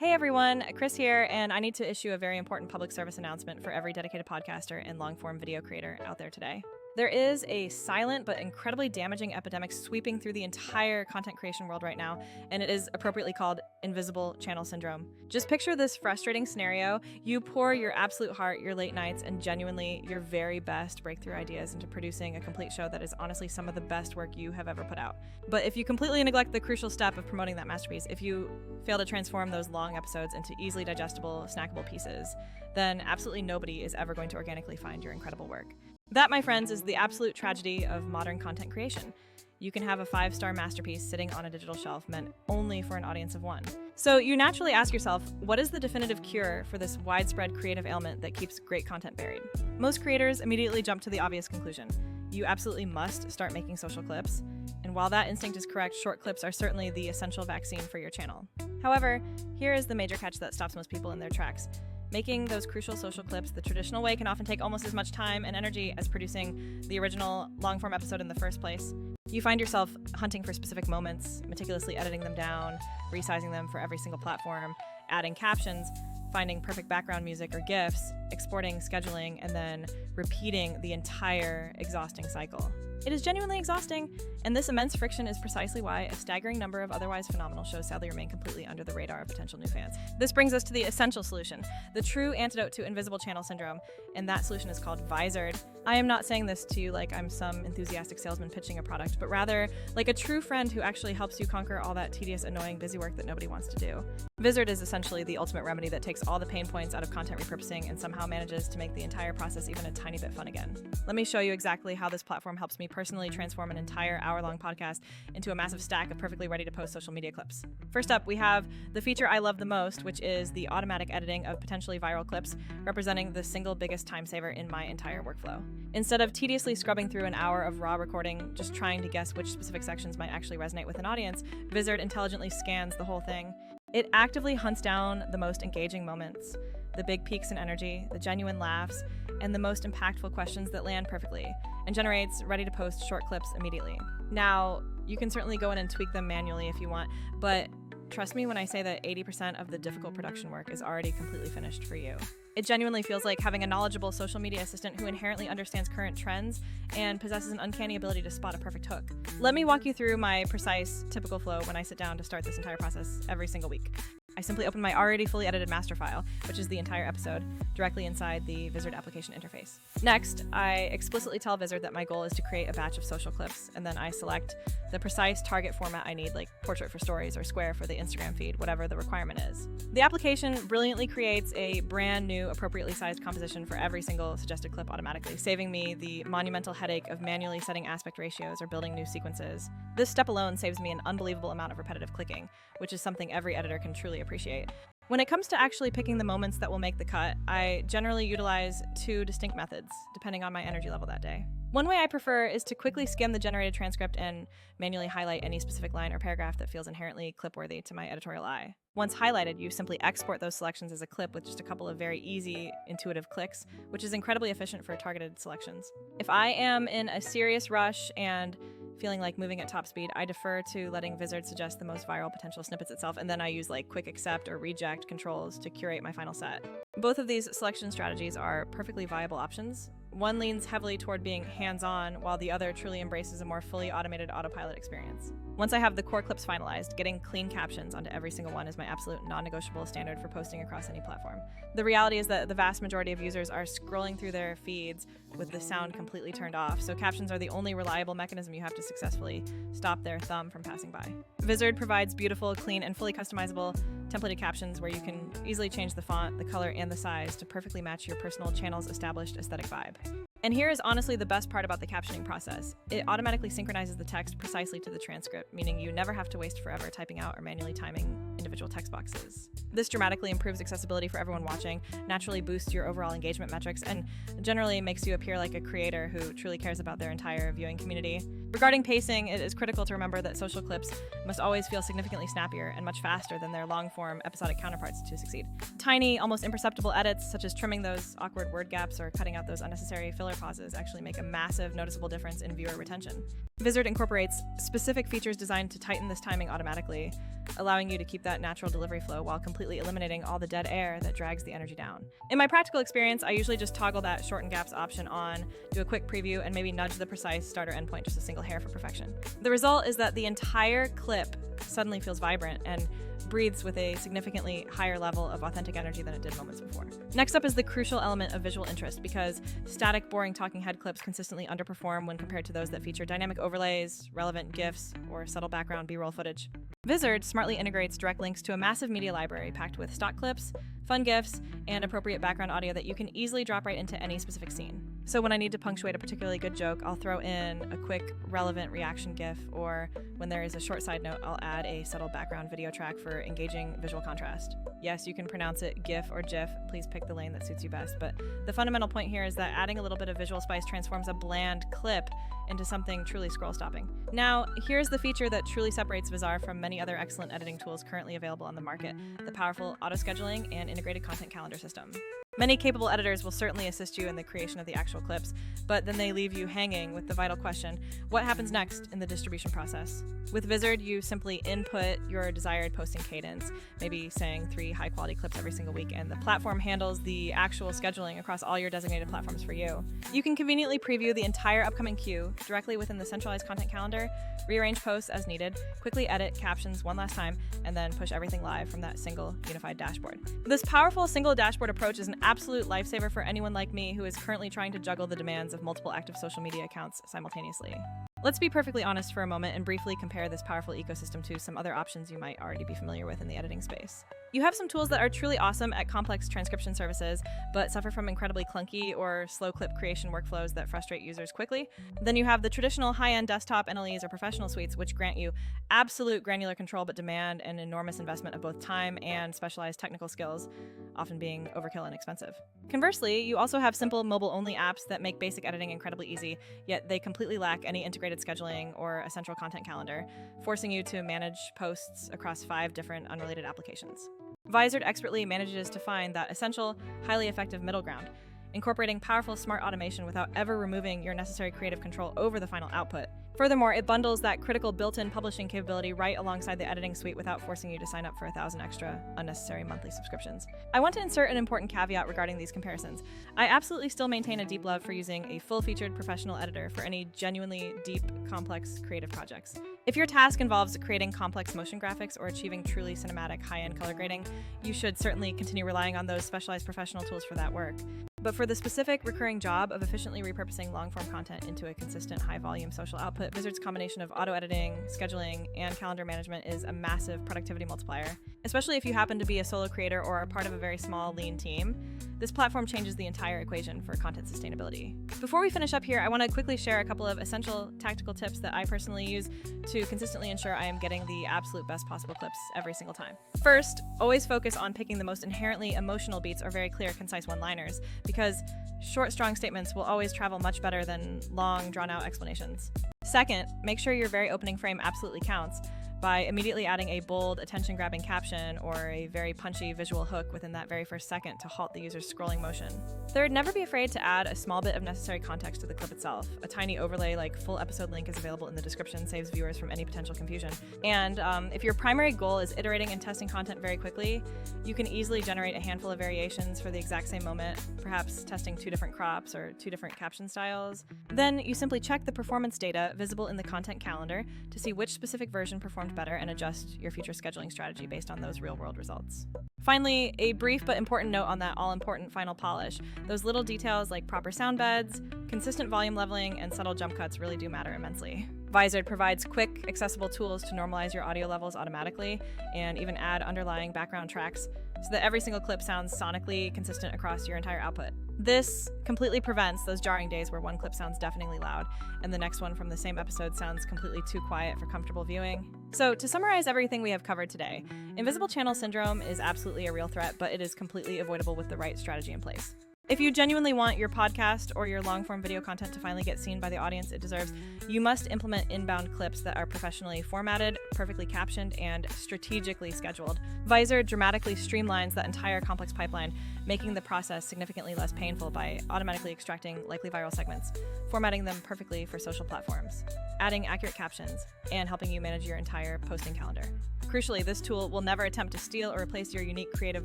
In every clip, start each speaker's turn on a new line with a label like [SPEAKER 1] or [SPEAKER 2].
[SPEAKER 1] Hey everyone, Chris here, and I need to issue a very important public service announcement for every dedicated podcaster and long-form video creator out there today. There is a silent but incredibly damaging epidemic sweeping through the entire content creation world right now, and it is appropriately called invisible channel syndrome. Just picture this frustrating scenario. You pour your absolute heart, your late nights, and genuinely your very best breakthrough ideas into producing a complete show that is honestly some of the best work you have ever put out. But if you completely neglect the crucial step of promoting that masterpiece, if you fail to transform those long episodes into easily digestible, snackable pieces, then absolutely nobody is ever going to organically find your incredible work. That, my friends, is the absolute tragedy of modern content creation. You can have a 5-star masterpiece sitting on a digital shelf meant only for an audience of one. So you naturally ask yourself, what is the definitive cure for this widespread creative ailment that keeps great content buried? Most creators immediately jump to the obvious conclusion. You absolutely must start making social clips. And while that instinct is correct, short clips are certainly the essential vaccine for your channel. However, here is the major catch that stops most people in their tracks. Making those crucial social clips the traditional way can often take almost as much time and energy as producing the original long-form episode in the first place. You find yourself hunting for specific moments, meticulously editing them down, resizing them for every single platform, adding captions, finding perfect background music or GIFs, exporting, scheduling, and then repeating the entire exhausting cycle. It is genuinely exhausting, and this immense friction is precisely why a staggering number of otherwise phenomenal shows sadly remain completely under the radar of potential new fans. This brings us to the essential solution, the true antidote to invisible channel syndrome, and that solution is called Vizard. I am not saying this to you like I'm some enthusiastic salesman pitching a product, but rather like a true friend who actually helps you conquer all that tedious, annoying, busy work that nobody wants to do. Vizard is essentially the ultimate remedy that takes all the pain points out of content repurposing and somehow manages to make the entire process even a tiny bit fun again. Let me show you exactly how this platform helps me personally transform an entire hour-long podcast into a massive stack of perfectly ready-to-post social media clips. First up, we have the feature I love the most, which is the automatic editing of potentially viral clips, representing the single biggest time saver in my entire workflow. Instead of tediously scrubbing through an hour of raw recording, just trying to guess which specific sections might actually resonate with an audience, Vizard intelligently scans the whole thing. It actively hunts down the most engaging moments, the big peaks in energy, the genuine laughs, and the most impactful questions that land perfectly, and generates ready-to-post short clips immediately. Now, you can certainly go in and tweak them manually if you want, but trust me when I say that 80% of the difficult production work is already completely finished for you. It genuinely feels like having a knowledgeable social media assistant who inherently understands current trends and possesses an uncanny ability to spot a perfect hook. Let me walk you through my precise, typical flow when I sit down to start this entire process every single week. I simply open my already fully edited master file, which is the entire episode, directly inside the Vizard application interface. Next, I explicitly tell Vizard that my goal is to create a batch of social clips, and then I select the precise target format I need, like portrait for stories or square for the Instagram feed, whatever the requirement is. The application brilliantly creates a brand new, appropriately sized composition for every single suggested clip automatically, saving me the monumental headache of manually setting aspect ratios or building new sequences. This step alone saves me an unbelievable amount of repetitive clicking, which is something every editor can truly appreciate. When it comes to actually picking the moments that will make the cut, I generally utilize 2 distinct methods, depending on my energy level that day. One way I prefer is to quickly skim the generated transcript and manually highlight any specific line or paragraph that feels inherently clip-worthy to my editorial eye. Once highlighted, you simply export those selections as a clip with just a couple of very easy, intuitive clicks, which is incredibly efficient for targeted selections. If I am in a serious rush and feeling like moving at top speed, I defer to letting Vizard suggest the most viral potential snippets itself, and then I use like quick accept or reject controls to curate my final set. Both of these selection strategies are perfectly viable options. One leans heavily toward being hands-on, while the other truly embraces a more fully automated autopilot experience. Once I have the core clips finalized, getting clean captions onto every single one is my absolute non-negotiable standard for posting across any platform. The reality is that the vast majority of users are scrolling through their feeds with the sound completely turned off, so captions are the only reliable mechanism you have to successfully stop their thumb from passing by. Vizard provides beautiful, clean, and fully customizable templated captions where you can easily change the font, the color, and the size to perfectly match your personal channel's established aesthetic vibe. And here is honestly the best part about the captioning process. It automatically synchronizes the text precisely to the transcript, meaning you never have to waste forever typing out or manually timing individual text boxes. This dramatically improves accessibility for everyone watching, naturally boosts your overall engagement metrics, and generally makes you appear like a creator who truly cares about their entire viewing community. Regarding pacing, it is critical to remember that social clips must always feel significantly snappier and much faster than their long-form episodic counterparts to succeed. Tiny, almost imperceptible edits, such as trimming those awkward word gaps or cutting out those unnecessary filler pauses, actually make a massive, noticeable difference in viewer retention. Vizard incorporates specific features designed to tighten this timing automatically, allowing you to keep that natural delivery flow while completely eliminating all the dead air that drags the energy down. In my practical experience, I usually just toggle that shorten gaps option on, do a quick preview, and maybe nudge the precise starter endpoint just a single hair for perfection. The result is that the entire clip suddenly feels vibrant and breathes with a significantly higher level of authentic energy than it did moments before. Next up is the crucial element of visual interest, because static, boring talking head clips consistently underperform when compared to those that feature dynamic overlays, relevant GIFs, or subtle background B-roll footage. Vizard smartly integrates direct links to a massive media library packed with stock clips, fun GIFs, and appropriate background audio that you can easily drop right into any specific scene. So when I need to punctuate a particularly good joke, I'll throw in a quick, relevant reaction GIF, or when there is a short side note, I'll add a subtle background video track for engaging visual contrast. Yes, you can pronounce it GIF or GIF, please pick the lane that suits you best, but the fundamental point here is that adding a little bit of visual spice transforms a bland clip into something truly scroll-stopping. Now, here's the feature that truly separates Vizard from many other excellent editing tools currently available on the market: the powerful auto-scheduling and integrated content calendar system. Many capable editors will certainly assist you in the creation of the actual clips, but then they leave you hanging with the vital question: what happens next in the distribution process? With Vizard, you simply input your desired posting cadence, maybe saying 3 high-quality clips every single week, and the platform handles the actual scheduling across all your designated platforms for you. You can conveniently preview the entire upcoming queue directly within the centralized content calendar, rearrange posts as needed, quickly edit captions one last time, and then push everything live from that single unified dashboard. This powerful single dashboard approach is an absolute lifesaver for anyone like me who is currently trying to juggle the demands of multiple active social media accounts simultaneously. Let's be perfectly honest for a moment and briefly compare this powerful ecosystem to some other options you might already be familiar with in the editing space. You have some tools that are truly awesome at complex transcription services, but suffer from incredibly clunky or slow clip creation workflows that frustrate users quickly. Then you have the traditional high-end desktop NLEs or professional suites, which grant you absolute granular control but demand an enormous investment of both time and specialized technical skills, often being overkill and expensive. Conversely, you also have simple mobile-only apps that make basic editing incredibly easy, yet they completely lack any integrated scheduling or a central content calendar, forcing you to manage posts across 5 different unrelated applications. Vizard expertly manages to find that essential, highly effective middle ground, incorporating powerful smart automation without ever removing your necessary creative control over the final output. Furthermore, it bundles that critical built-in publishing capability right alongside the editing suite without forcing you to sign up for 1,000 extra unnecessary monthly subscriptions. I want to insert an important caveat regarding these comparisons. I absolutely still maintain a deep love for using a full-featured professional editor for any genuinely deep, complex creative projects. If your task involves creating complex motion graphics or achieving truly cinematic high-end color grading, you should certainly continue relying on those specialized professional tools for that work. But for the specific recurring job of efficiently repurposing long-form content into a consistent high-volume social output, Vizard's combination of auto-editing, scheduling, and calendar management is a massive productivity multiplier. Especially if you happen to be a solo creator or are part of a very small, lean team, this platform changes the entire equation for content sustainability. Before we finish up here, I want to quickly share a couple of essential tactical tips that I personally use to consistently ensure I am getting the absolute best possible clips every single time. First, always focus on picking the most inherently emotional beats or very clear, concise one-liners, because short, strong statements will always travel much better than long, drawn-out explanations. Second, make sure your very opening frame absolutely counts by immediately adding a bold, attention-grabbing caption or a very punchy visual hook within that very first second to halt the user's scrolling motion. Third, never be afraid to add a small bit of necessary context to the clip itself. A tiny overlay like full episode link is available in the description, saves viewers from any potential confusion. And if your primary goal is iterating and testing content very quickly, you can easily generate a handful of variations for the exact same moment, perhaps testing 2 different crops or 2 different caption styles. Then you simply check the performance data visible in the content calendar to see which specific version performed better and adjust your future scheduling strategy based on those real-world results. Finally, a brief but important note on that all-important final polish. Those little details like proper sound beds, consistent volume leveling, and subtle jump cuts really do matter immensely. Vizard provides quick, accessible tools to normalize your audio levels automatically and even add underlying background tracks so that every single clip sounds sonically consistent across your entire output. This completely prevents those jarring days where one clip sounds deafeningly loud and the next one from the same episode sounds completely too quiet for comfortable viewing. So to summarize everything we have covered today, invisible channel syndrome is absolutely a real threat, but it is completely avoidable with the right strategy in place. If you genuinely want your podcast or your long-form video content to finally get seen by the audience it deserves, you must implement inbound clips that are professionally formatted, perfectly captioned, and strategically scheduled. Vizard dramatically streamlines that entire complex pipeline, making the process significantly less painful by automatically extracting likely viral segments, formatting them perfectly for social platforms, adding accurate captions, and helping you manage your entire posting calendar. Crucially, this tool will never attempt to steal or replace your unique creative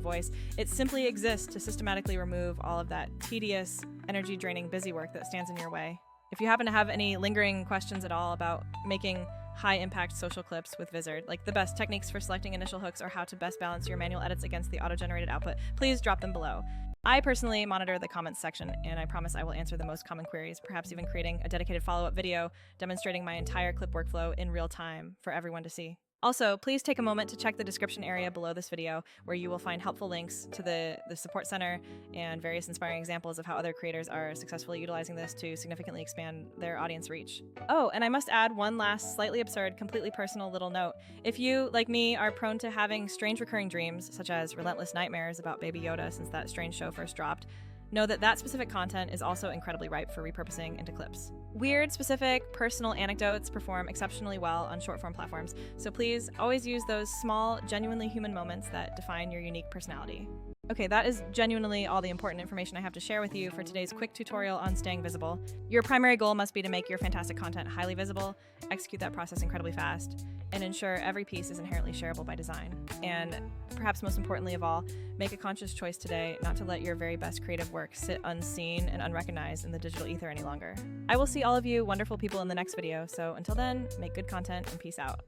[SPEAKER 1] voice. It simply exists to systematically remove all of that tedious, energy-draining busy work that stands in your way. If you happen to have any lingering questions at all about making high-impact social clips with Vizard, like the best techniques for selecting initial hooks or how to best balance your manual edits against the auto-generated output, please drop them below. I personally monitor the comments section, and I promise I will answer the most common queries, perhaps even creating a dedicated follow-up video demonstrating my entire clip workflow in real time for everyone to see. Also, please take a moment to check the description area below this video, where you will find helpful links to the support center and various inspiring examples of how other creators are successfully utilizing this to significantly expand their audience reach. Oh, and I must add one last slightly absurd, completely personal little note. If you, like me, are prone to having strange recurring dreams, such as relentless nightmares about Baby Yoda since that strange show first dropped, know that that specific content is also incredibly ripe for repurposing into clips. Weird, specific, personal anecdotes perform exceptionally well on short-form platforms, so please always use those small, genuinely human moments that define your unique personality. Okay, that is genuinely all the important information I have to share with you for today's quick tutorial on staying visible. Your primary goal must be to make your fantastic content highly visible, execute that process incredibly fast, and ensure every piece is inherently shareable by design. And perhaps most importantly of all, make a conscious choice today not to let your very best creative work sit unseen and unrecognized in the digital ether any longer. I will see all of you wonderful people in the next video, so until then, make good content and peace out.